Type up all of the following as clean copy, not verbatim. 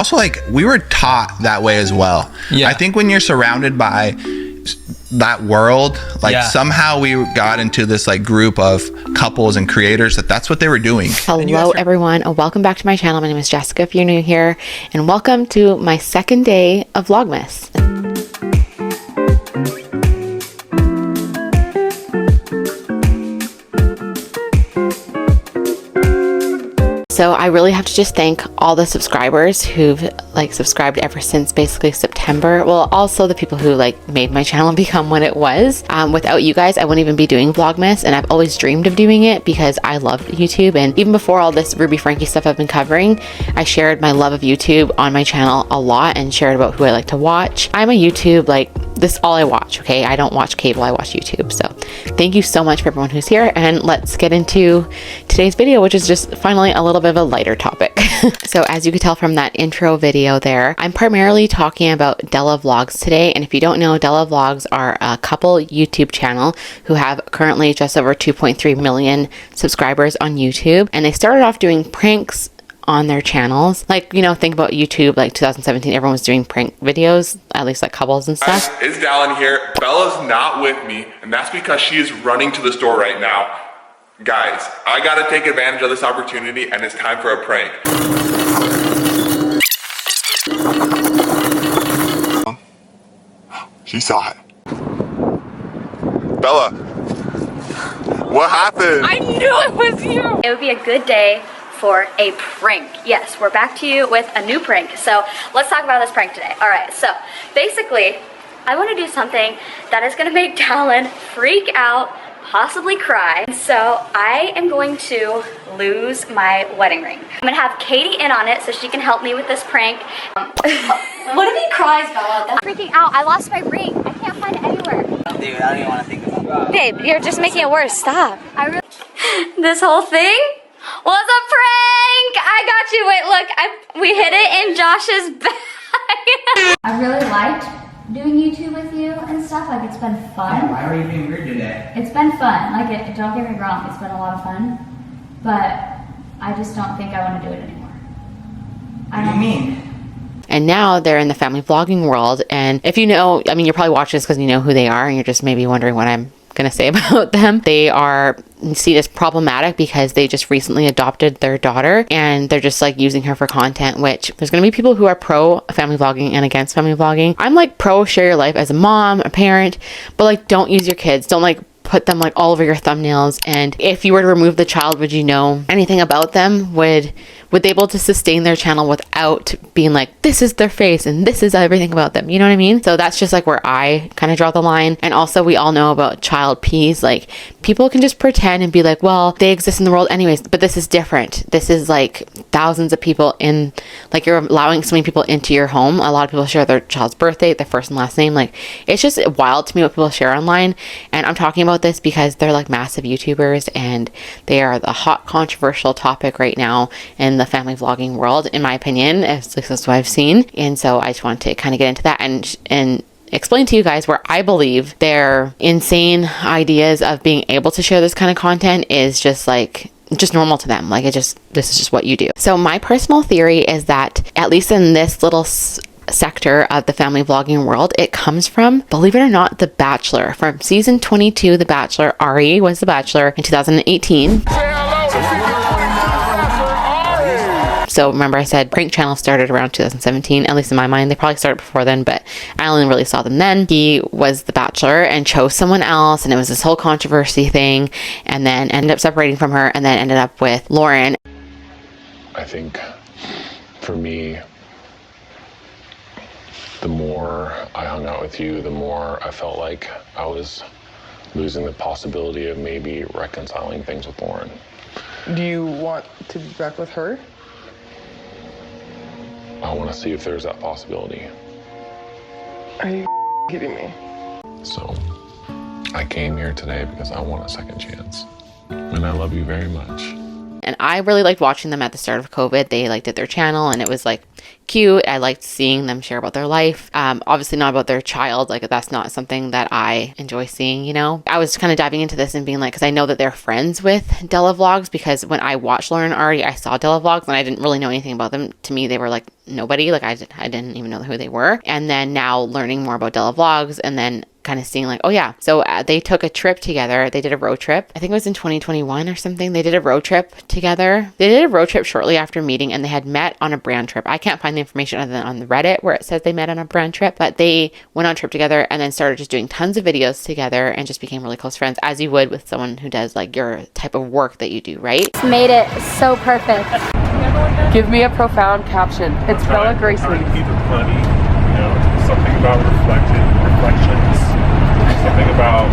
Also, like, we were taught that way as well. Yeah. I think when you're surrounded by that world, like somehow we got into this like group of couples and creators that's what they were doing. Hello everyone, and welcome back to my channel. My name is Jessica if you're new here, and welcome to my second day of Vlogmas. So I really have to just thank all the subscribers who've like subscribed ever since basically September. Well, also the people who like made my channel become what it was. Without you guys, I wouldn't even be doing Vlogmas, and I've always dreamed of doing it because I love YouTube. And even before all this Ruby Frankie stuff I've been covering, I shared my love of YouTube on my channel a lot and shared about who I like to watch. I'm a YouTube, like, this is all I watch, okay? I don't watch cable, I watch YouTube. So thank you so much for everyone who's here, and let's get into today's video, which is just finally a little bit of a lighter topic. So as you could tell from that intro video there, I'm primarily talking about Della Vlogs today. And if you don't know, Della Vlogs are a couple YouTube channel who have currently just over 2.3 million subscribers on YouTube. And they started off doing pranks on their channels. Like, you know, think about YouTube, like 2017, everyone was doing prank videos, at least like couples and stuff. Guys, it's Della here. Bella's not with me, and that's because she is running to the store right now. Guys, I gotta take advantage of this opportunity, and it's time for a prank. She saw it. Bella, what happened? I knew it was you! It would be a good day for a prank. Yes, we're back to you with a new prank. So let's talk about this prank today. All right, so basically, I want to do something that is gonna make Talon freak out, possibly cry. So I am going to lose my wedding ring. I'm gonna have Katie in on it so she can help me with this prank. What if he cries, Bella? That's freaking out. I lost my ring. I can't find it anywhere. Dude, I don't even want to think about it. Babe, you're just making it worse. Stop. This whole thing was a prank. I got you. Wait, look, we hid it in Josh's bag. I really liked doing YouTube with you and stuff. Like, it's been fun. Why were you being weird today? It's been fun. Like, don't get me wrong, it's been a lot of fun. But I just don't think I want to do it anymore. What do you mean? And now they're in the family vlogging world. And if you know, I mean, you're probably watching this because you know who they are, and you're just maybe wondering what I'm gonna say about them. They are seen as problematic because they just recently adopted their daughter, and they're just like using her for content, which there's gonna be people who are pro family vlogging and against family vlogging. I'm like pro share your life as a mom, a parent, but like don't use your kids. Don't like put them like all over your thumbnails. And if you were to remove the child, would you know anything about them? Would they be able to sustain their channel without being like, this is their face and this is everything about them? You know what I mean? So that's just like where I kind of draw the line. And also, we all know about child P's. Like, people can just pretend and be like, well, they exist in the world anyways, but this is different. This is like thousands of people in, like, you're allowing so many people into your home. A lot of people share their child's birth date, their first and last name. Like, it's just wild to me what people share online. And I'm talking about this because they're like massive YouTubers, and they are the hot controversial topic right now in the family vlogging world, in my opinion. That's what I've seen. And so I just want to kind of get into that and explain to you guys where I believe their insane ideas of being able to share this kind of content is just like normal to them. Like, this is just what you do. So my personal theory is that, at least in this little sector of the family vlogging world, it comes from, believe it or not, The Bachelor. From season 22, The Bachelor, Ari was The Bachelor in 2018. So remember, I said prank channel started around 2017, at least in my mind. They probably started before then, but I only really saw them then. He was The Bachelor and chose someone else, and it was this whole controversy thing, and then ended up separating from her, and then ended up with Lauren. I think for me, the more I hung out with you, the more I felt like I was losing the possibility of maybe reconciling things with Lauren. Do you want to be back with her? I want to see if there's that possibility. Are you kidding me? So I came here today because I want a second chance. And I love you very much. And I really liked watching them at the start of COVID. They like did their channel and it was like cute. I liked seeing them share about their life. Obviously not about their child. Like that's not something that I enjoy seeing, you know. I was kind of diving into this and being like, because I know that they're friends with Della Vlogs, because when I watched Lauren and Ari, I saw Della Vlogs and I didn't really know anything about them. To me, they were like nobody. Like I didn't even know who they were. And then now learning more about Della Vlogs and then kind of seeing like, oh yeah, so they took a trip together. They did a road trip. I think it was in 2021 or something. They did a road trip together. They did a road trip shortly after meeting and they had met on a brand trip. I can't find the information other than on the Reddit where it says they met on a brand trip, but they went on a trip together and then started just doing tons of videos together and just became really close friends, as you would with someone who does like your type of work that you do, right? It's made it so perfect. Give me a profound caption. It's Bella Grace. Keep it funny, you know, something about reflections, something about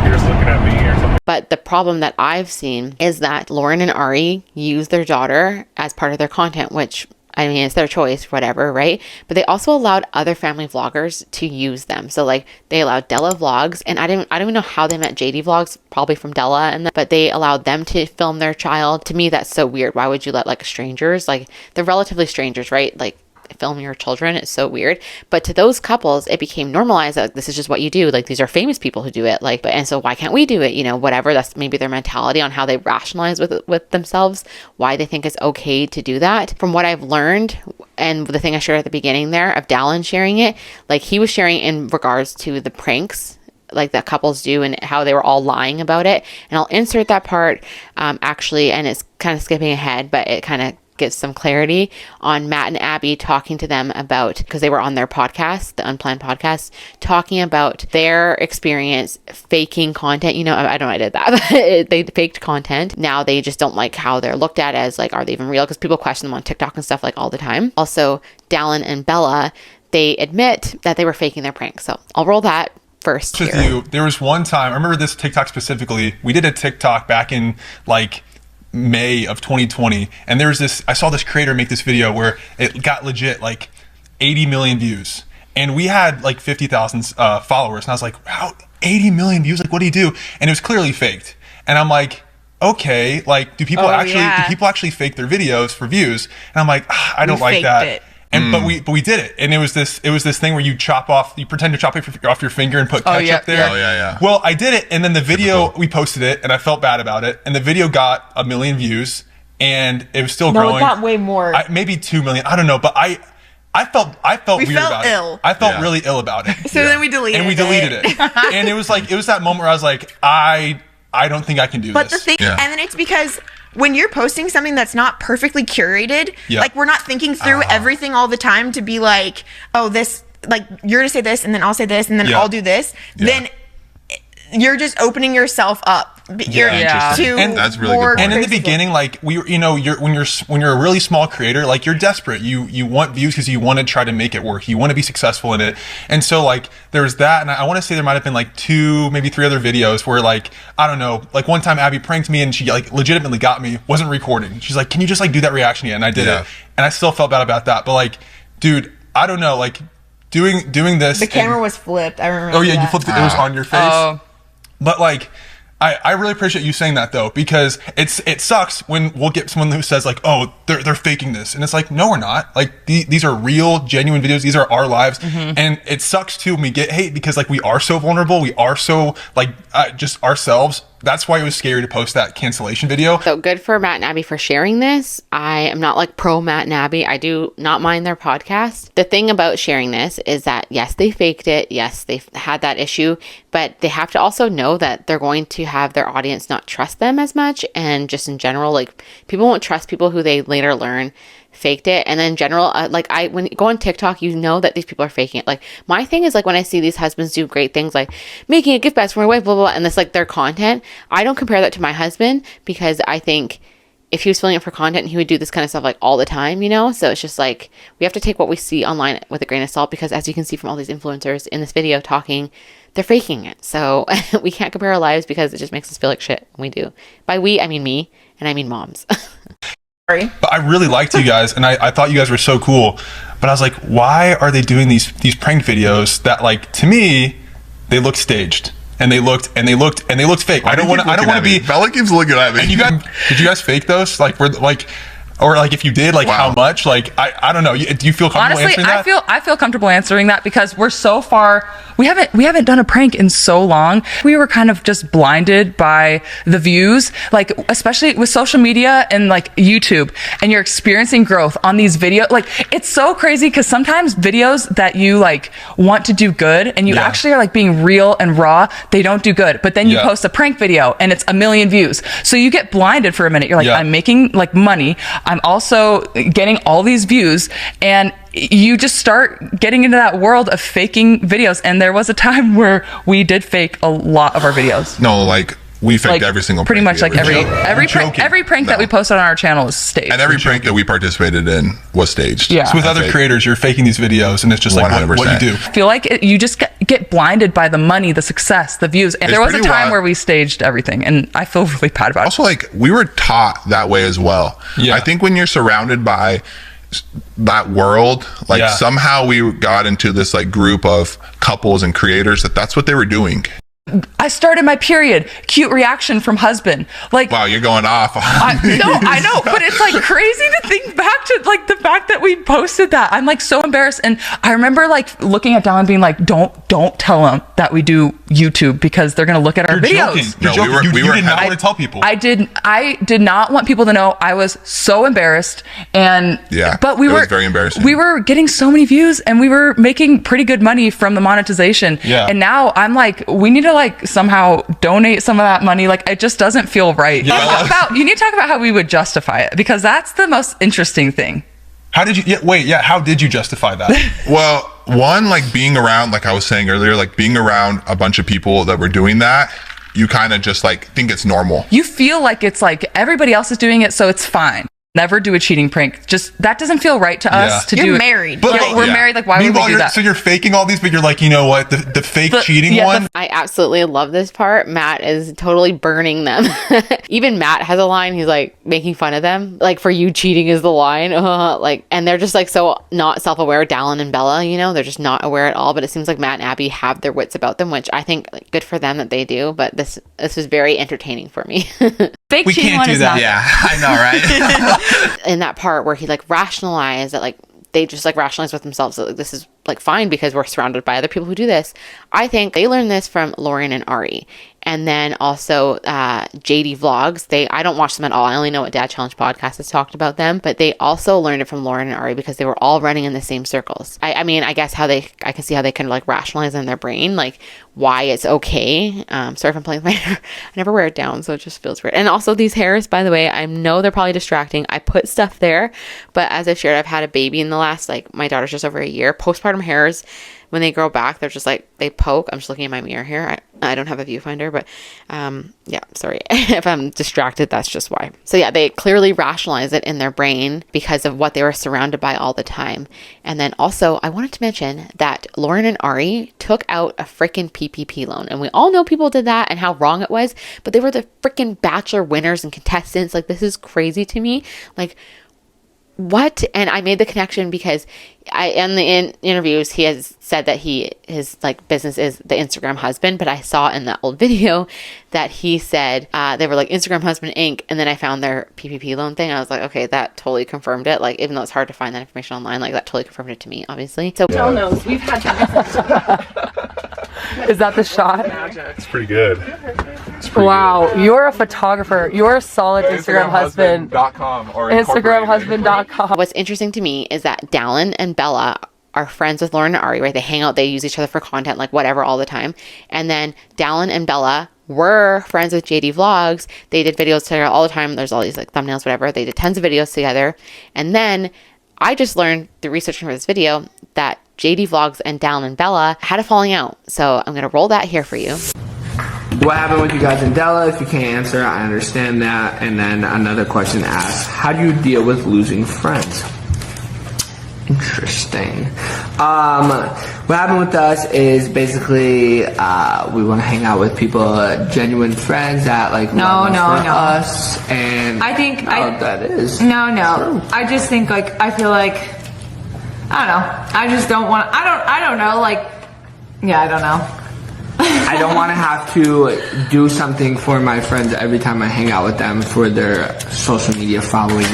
here's looking at me or something. But the problem that I've seen is that Lauren and Ari use their daughter as part of their content, which I mean, it's their choice, whatever, right? But they also allowed other family vloggers to use them. So like they allowed Della Vlogs, and I don't even know how they met JD Vlogs, probably from Della, but they allowed them to film their child. To me, that's so weird. Why would you let like strangers, like they're relatively strangers, right? Like film your children. It's so weird. But to those couples, it became normalized that this is just what you do. Like these are famous people who do it. Like, and so why can't we do it? You know, whatever. That's maybe their mentality on how they rationalize with themselves, why they think it's okay to do that. From what I've learned, and the thing I shared at the beginning there of Dallin sharing it, like he was sharing in regards to the pranks like that couples do and how they were all lying about it. And I'll insert that part actually, and it's kind of skipping ahead, but it kind of gives some clarity on Matt and Abby talking to them about, because they were on their podcast, the Unplanned podcast, talking about their experience faking content. You know, I don't know, I did that. They faked content. Now they just don't like how they're looked at as like, are they even real? Because people question them on TikTok and stuff like all the time. Also, Dallin and Bella, they admit that they were faking their pranks. So I'll roll that first with here. you. There was one time, I remember this TikTok specifically. We did a TikTok back in like May of 2020, and there's this, I saw this creator make this video where it got legit like 80 million views, and we had like 50,000 followers, and I was like, wow, 80 million views, like what do you do? And it was clearly faked, and I'm like, okay, like do people actually fake their videos for views? And I'm like, I don't like that. And but we did it, and it was this thing where you pretend to chop off your finger and put ketchup there. Oh yeah. Well, I did it, and then the video, we posted it, and I felt bad about it, and the video got 1 million views, and it was still growing. No, it got way more. Maybe 2 million. I don't know, but I felt weird about it. I felt really ill about it. So then we deleted it. And we deleted it. And it was that moment where I was like, I don't think I can do this. But the thing, and then it's because when you're posting something that's not perfectly curated, like we're not thinking through everything all the time to be like, oh, this, like you're gonna say this and then I'll say this and then I'll do this, then you're just opening yourself up. And that's really good point. And in the beginning, like when you're a really small creator, like you're desperate. You want views because you want to try to make it work. You want to be successful in it. And so like there's that, and I want to say there might have been like 2, maybe 3 other videos where like, I don't know, like one time Abby pranked me and she like legitimately got me, wasn't recording. She's like, can you just like do that reaction again? And I did it. And I still felt bad about that. But like, dude, I don't know, like doing this. The camera was flipped. I remember. Oh yeah, you flipped it. It was on your face. But like, I really appreciate you saying that though, because it sucks when we'll get someone who says like, oh, they're faking this, and it's like, no, we're not. Like these are real, genuine videos. These are our lives, and it sucks too when we get hate because like we are so vulnerable, we are so like just ourselves. That's why it was scary to post that cancellation video. So good for Matt and Abby for sharing this. I am not like pro Matt and Abby. I do not mind their podcast. The thing about sharing this is that yes, they faked it. Yes, they've had that issue, but they have to also know that they're going to have their audience not trust them as much. And just in general, like people won't trust people who they later learn faked it. And then in general, when you go on TikTok, you know that these people are faking it. Like my thing is like when I see these husbands do great things like making a gift basket for my wife, blah, blah, blah, and that's like their content. I don't compare that to my husband because I think if he was filming it for content, he would do this kind of stuff like all the time, you know? So it's just like, we have to take what we see online with a grain of salt because as you can see from all these influencers in this video talking, they're faking it. So we can't compare our lives because it just makes us feel like shit. We do. By we, I mean me, and I mean moms. But I really liked you guys, and I thought you guys were so cool. But I was like, why are they doing these prank videos that, like, to me, they look staged? and they looked fake. I don't want to be. Bella keeps looking at me. And did you guys fake those? Like, or like if you did, like how much? Like I don't know. Do you feel comfortable answering that? Honestly, I feel comfortable answering that because we're so far. We haven't done a prank in so long. We were kind of just blinded by the views, like especially with social media and like YouTube, and you're experiencing growth on these videos. Like it's so crazy because sometimes videos that you like want to do good and you actually are like being real and raw, they don't do good. But then you post a prank video and it's 1 million views. So you get blinded for a minute. You're like, I'm making like money. I'm also getting all these views, and you just start getting into that world of faking videos. And there was a time where we did fake a lot of our videos. No, like we faked every single pretty prank. Much like every prank that we posted on our channel is staged. And every prank that we participated in was staged. Yeah. So with other creators, you're faking these videos, and it's just like what you do. I feel like you just get blinded by the money, the success, the views. And there was a time where we staged everything, and I feel really bad about it. Also, like we were taught that way as well. Yeah. I think when you're surrounded by that world, like somehow we got into this like group of couples and creators that's what they were doing. I started my period. Cute reaction from husband. Like, wow, you're going off. I know, but it's like crazy to think back to like the fact that we posted that. I'm like so embarrassed, and I remember like looking at Della and being like, "Don't tell them that we do YouTube because they're gonna look at our videos." You're joking. You did not want to tell people. I did not want people to know. I was so embarrassed, and but it was very embarrassing. We were getting so many views, and we were making pretty good money from the monetization. Yeah. And now I'm like, we need to like somehow donate some of that money. Like it just doesn't feel right. You need to talk about how we would justify it, because that's the most interesting thing. How did you how did you justify that? Well, one, like being around, like I was saying earlier, like being around a bunch of people that were doing that, you kind of just like think it's normal. You feel like it's like everybody else is doing it, so it's fine. Never do a cheating prank. Just that doesn't feel right to us to do. You're married. But we're married. Like, why would we do that? So you're faking all these, but you're like, you know what? The fake cheating one. I absolutely love this part. Matt is totally burning them. Even Matt has a line. He's like making fun of them. Like, for you, cheating is the line. Like, and they're just like so not self-aware. Della and Bella, you know, they're just not aware at all. But it seems like Matt and Abby have their wits about them, which I think like, good for them that they do. But this was very entertaining for me. Fake we cheating can't one do is that. not. Yeah, I know, right? In that part where he like rationalized that, like they just like rationalize with themselves that like, this is like fine because we're surrounded by other people who do this. I think they learned this from Lauren and Ari. And then also JD Vlogs. I don't watch them at all. I only know what Dad Challenge podcast has talked about them, but they also learned it from Lauren and Ari because they were all running in the same circles. I mean, I guess I can see how they kind of like rationalize in their brain, like why it's okay. Sorry if I'm playing with my hair. I never wear it down, so it just feels weird. And also these hairs, by the way, I know they're probably distracting. I put stuff there, but as I've shared, I've had a baby in the last, like my daughter's just over a year. Postpartum hairs, when they grow back, they're just like, they poke. I'm just looking at my mirror here. I don't have a viewfinder, but yeah, sorry. If I'm distracted, that's just why. So yeah, they clearly rationalize it in their brain because of what they were surrounded by all the time. And then also, I wanted to mention that Lauren and Ari took out a freaking PPP loan. And we all know people did that and how wrong it was, but they were the freaking Bachelor winners and contestants. Like, this is crazy to me. Like, what? And I made the connection because in the interviews, he has said that his like business is the Instagram husband, but I saw in that old video that he said they were like Instagram husband Inc. And then I found their PPP loan thing. I was like, okay, that totally confirmed it. Like, even though it's hard to find that information online, like that totally confirmed it to me, obviously. So Tell knows we've had Is that the shot? It's pretty good. Wow, you're a photographer. You're a solid Instagram husband. Instagramhusband.com or Instagramhusband.com. what's interesting to me is that Dallin and Bella are friends with Lauren and Ari, right? They hang out, they use each other for content, like whatever, all the time. And then Dallin and Bella were friends with JD Vlogs. They did videos together all the time. There's all these like thumbnails, whatever. They did tons of videos together. And then I just learned through researching for this video that JD Vlogs and Dallin and Bella had a falling out. So I'm going to roll that here for you. What happened with you guys and Della? If you can't answer, I understand that. And then another question asks, how do you deal with losing friends? Interesting. What happened with us is basically we want to hang out with people, genuine friends that like love us, and I think that is no. true. I just think like I feel like I don't know. I just don't want. I don't know. Like yeah, I don't know. I don't want to have to do something for my friends every time I hang out with them for their social media following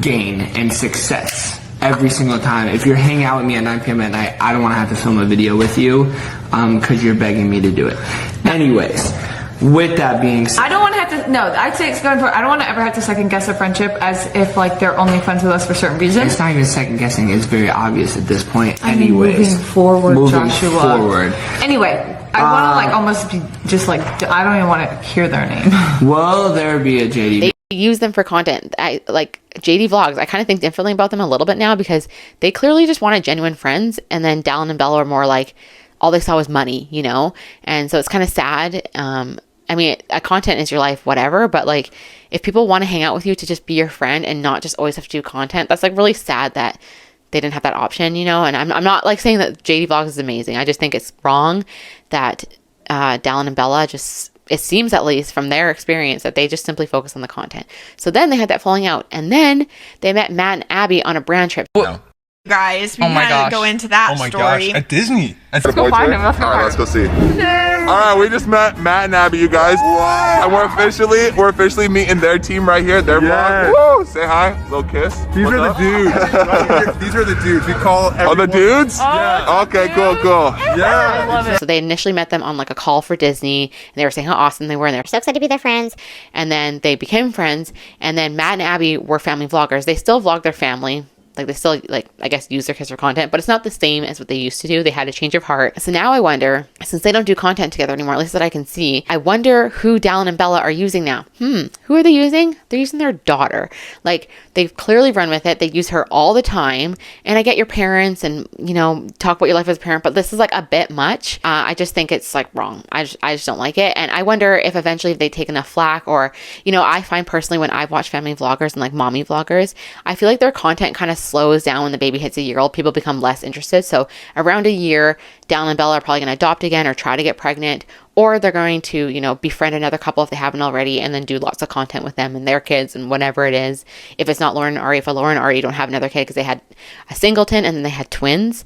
gain and success. Every single time. If you're hanging out with me at 9 p.m. at night, I don't want to have to film a video with you because you're begging me to do it. Anyways, with that being said, I don't want to have to. No, I'd say it's going for. I don't want to ever have to second guess a friendship as if like they're only friends with us for certain reasons. It's not even second guessing. It's very obvious at this point. Anyways, moving forward, Joshua. Forward. Anyway, I want to like almost be just like I don't even want to hear their name. Will there be a JD? They use them for content. I like JD Vlogs. I kind of think differently about them a little bit now because they clearly just wanted genuine friends, and then Dallin and Bella are more like all they saw was money, you know? And so it's kind of sad. I mean, content is your life, whatever, but like if people want to hang out with you to just be your friend and not just always have to do content, that's like really sad that they didn't have that option, you know? And I'm not like saying that JD Vlogs is amazing. I just think it's wrong that Dallin and Bella just, it seems at least from their experience that they just simply focus on the content. So then they had that falling out, and then they met Matt and Abby on a brand trip. Guys, we Oh my gotta gosh. go into that Oh my story. gosh, at Disney. Let's go find him. Let's go All right, find let's him. go see. All right, we just met Matt and Abby, you guys. And we're officially meeting their team right here. Their vlog. Woo! Say hi, little kiss. These What's are up? the dudes. These are the dudes. We call Oh, the dudes? Yeah. Okay, cool. Yeah. I love it. So they initially met them on like a call for Disney, and they were saying how awesome they were, and they were so excited to be their friends. And then they became friends, and then Matt and Abby were family vloggers. They still vlog their family. Like they still like, I guess, use their kids for content, but it's not the same as what they used to do. They had a change of heart. So now I wonder, since they don't do content together anymore, at least that I can see, I wonder who Dallin and Bella are using now. Who are they using? They're using their daughter. Like they've clearly run with it. They use her all the time. And I get your parents and, you know, talk about your life as a parent, but this is like a bit much. I just think it's like wrong. I just don't like it. And I wonder if eventually if they take enough flack, or, you know, I find personally when I've watched family vloggers and like mommy vloggers, I feel like their content kind of slows down when the baby hits a year old. People become less interested. So around a year, Dallin and Bella are probably going to adopt again or try to get pregnant, or they're going to, you know, befriend another couple if they haven't already, and then do lots of content with them and their kids and whatever it is. If it's not Lauren and Ari, if Lauren and Ari don't have another kid because they had a singleton and then they had twins.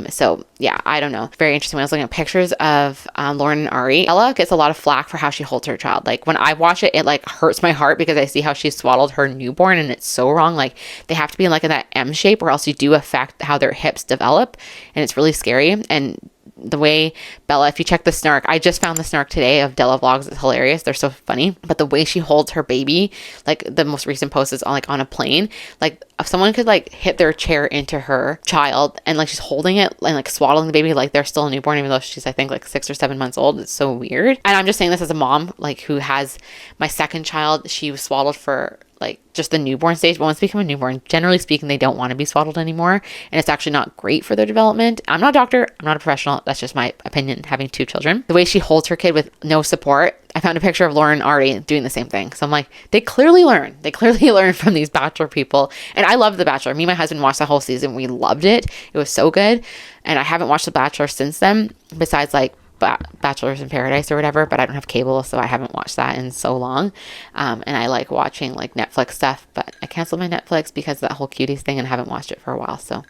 So yeah, I don't know. Very interesting. When I was looking at pictures of Lauren and Ari, Ella gets a lot of flack for how she holds her child. Like when I watch it, it like hurts my heart because I see how she swaddled her newborn, and it's so wrong. Like they have to be in like in that M shape, or else you do affect how their hips develop, and it's really scary. And the way Bella, if you check the snark, I just found the snark today of Della vlogs. It's hilarious. They're so funny. But the way she holds her baby, like the most recent post is on like on a plane, like if someone could like hit their chair into her child and like she's holding it and like swaddling the baby like they're still a newborn, even though she's I think like 6 or 7 months old. It's so weird. And I'm just saying this as a mom like who has my second child. She was swaddled for like just the newborn stage, but once they become a newborn, generally speaking, they don't want to be swaddled anymore, and it's actually not great for their development. I'm not a doctor, I'm not a professional, that's just my opinion, having 2 children. The way she holds her kid with no support, I found a picture of Lauren and Ari doing the same thing. So I'm like, they clearly learn from these Bachelor people. And I loved The Bachelor. Me and my husband watched the whole season. We loved it. It was so good. And I haven't watched The Bachelor since then, besides like Bachelors in Paradise or whatever, but I don't have cable, so I haven't watched that in so long. And I like watching like Netflix stuff, but I canceled my Netflix because of that whole cuties thing, and I haven't watched it for a while. So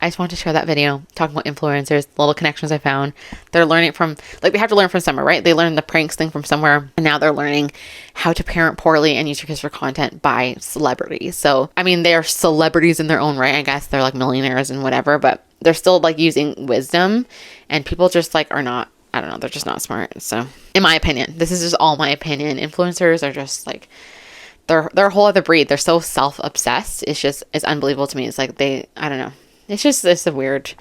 I just wanted to share that video talking about influencers, little connections I found. They're learning from, like they have to learn from somewhere, right? They learned the pranks thing from somewhere, and now they're learning how to parent poorly and use your kids for content by celebrities. So, I mean, they're celebrities in their own right. I guess they're like millionaires and whatever, but they're still like using wisdom, and people just like are not, I don't know, they're just not smart. So in my opinion, this is just all my opinion. Influencers are just like, they're a whole other breed. They're so self-obsessed. It's unbelievable to me. It's like I don't know. It's a weird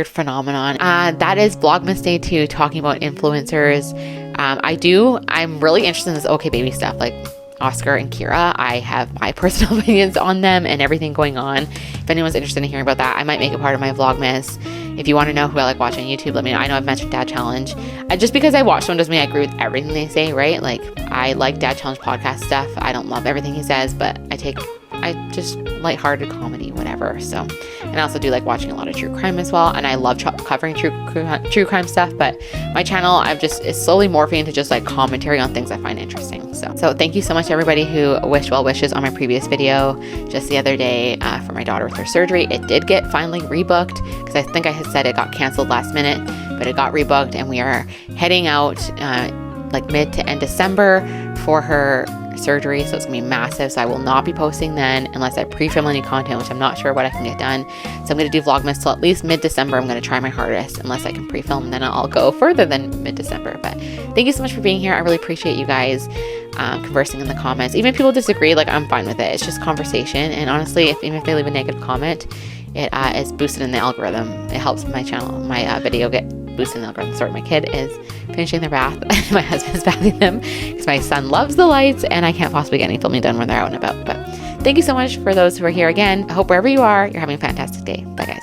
phenomenon. That is Vlogmas Day 2, talking about influencers. I'm really interested in this OK Baby stuff, like Oscar and Kira. I have my personal opinions on them and everything going on. If anyone's interested in hearing about that, I might make it part of my Vlogmas. If you want to know who I like watching on YouTube, let me know. I know I've mentioned Dad Challenge. Just because I watch one doesn't mean I agree with everything they say, right? Like, I like Dad Challenge podcast stuff. I don't love everything he says, but I just lighthearted comedy, whatever. So, and I also do like watching a lot of true crime as well. And I love covering true crime stuff, but my channel, it's slowly morphing into just like commentary on things I find interesting. So thank you so much to everybody who wished well wishes on my previous video just the other day for my daughter with her surgery. It did get finally rebooked because I think I had said it got canceled last minute, but it got rebooked, and we are heading out like mid to end December for her surgery, so it's gonna be massive. So I will not be posting then unless I pre-film any content, which I'm not sure what I can get done. So I'm gonna do Vlogmas till at least mid-December. I'm gonna try my hardest. Unless I can pre-film, then I'll go further than mid-December. But thank you so much for being here. I really appreciate you guys conversing in the comments. Even if people disagree, like, I'm fine with it. It's just conversation, and honestly, even if they leave a negative comment, it is boosted in the algorithm. It helps my channel, my video get boosted in the algorithm. Sorry, my kid is finishing their bath. My husband's bathing them because my son loves the lights, and I can't possibly get any filming done when they're out and about. But thank you so much for those who are here again. I hope wherever you are, you're having a fantastic day. Bye, guys.